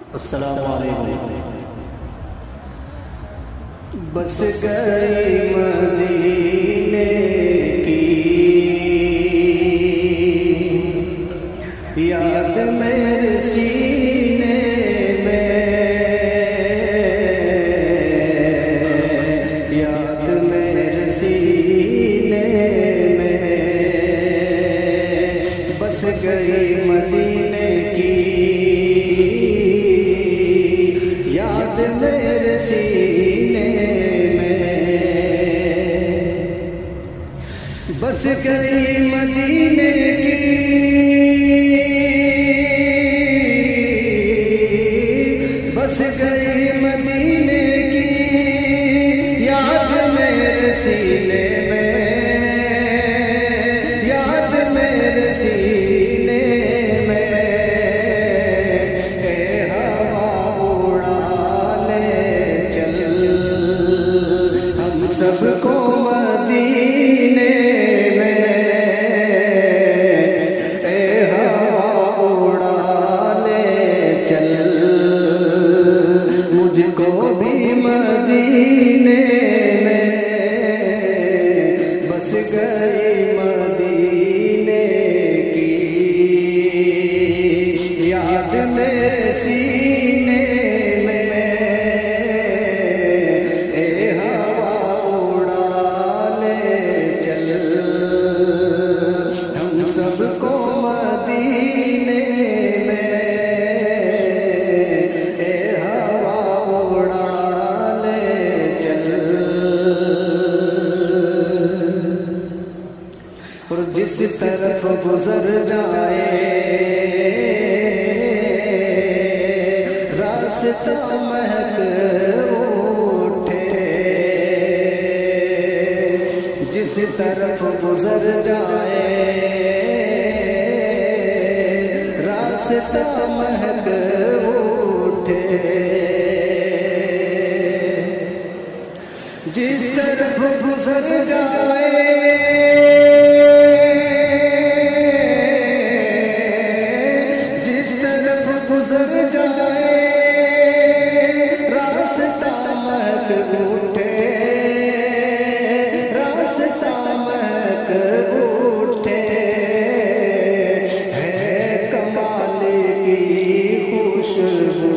अस्सलामु अलैकुम। बस गई मदीने की याद मेरे सीने में, याद मेरे सीने में। बस गई मदीने की याद मेरे सीने में। बस गई मदीने की बस गई मदीने की याद मेरे सीने में, याद मेरे सीने में। ए हवा उड़ा ले चल हम सबको मदीने में। ए हवा उड़ा ले चल मुझको भी मदीने में। बस गई मदीने की याद मेरे सीने में। ए हवा उड़ा ले चल हम सबको मदीने में। और जिस तरफ गुजर जाए रास्ता महक उठे, जिस तरफ गुजर जाए रास्ता महक उठे। जिस तरफ गुजर जाए गुजर जाए रास्ता महक उठे, रास्ता महक उठे। है कमाल की खुशबू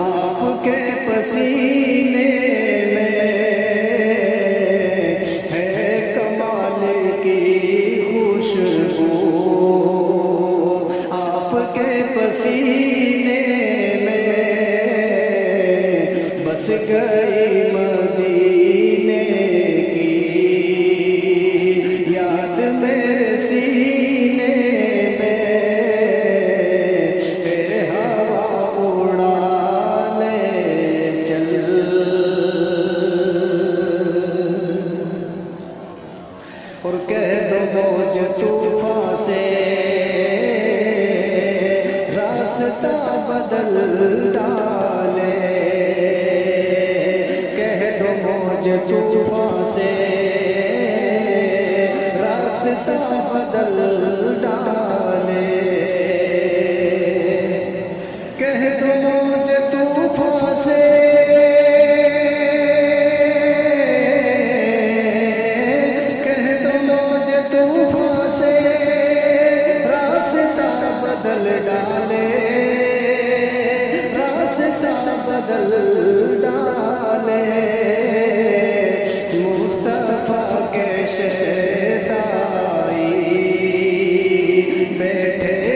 आपके पसीने में, है कमाल की खुशबू आपके पसीने में। बस गई मदीने की याद मेरे सीने में। ए हवा उड़ा ले चल और कह दो मौज तूफान से रास्ता बदल डाले। कह दो मौज तूफान से रास्ता बदल डाले। कह दो मौज तूफान से कह दो मौज तूफान से रास्ता बदल डाले, बदल डाले। मुस्तफा के शहदाई बैठे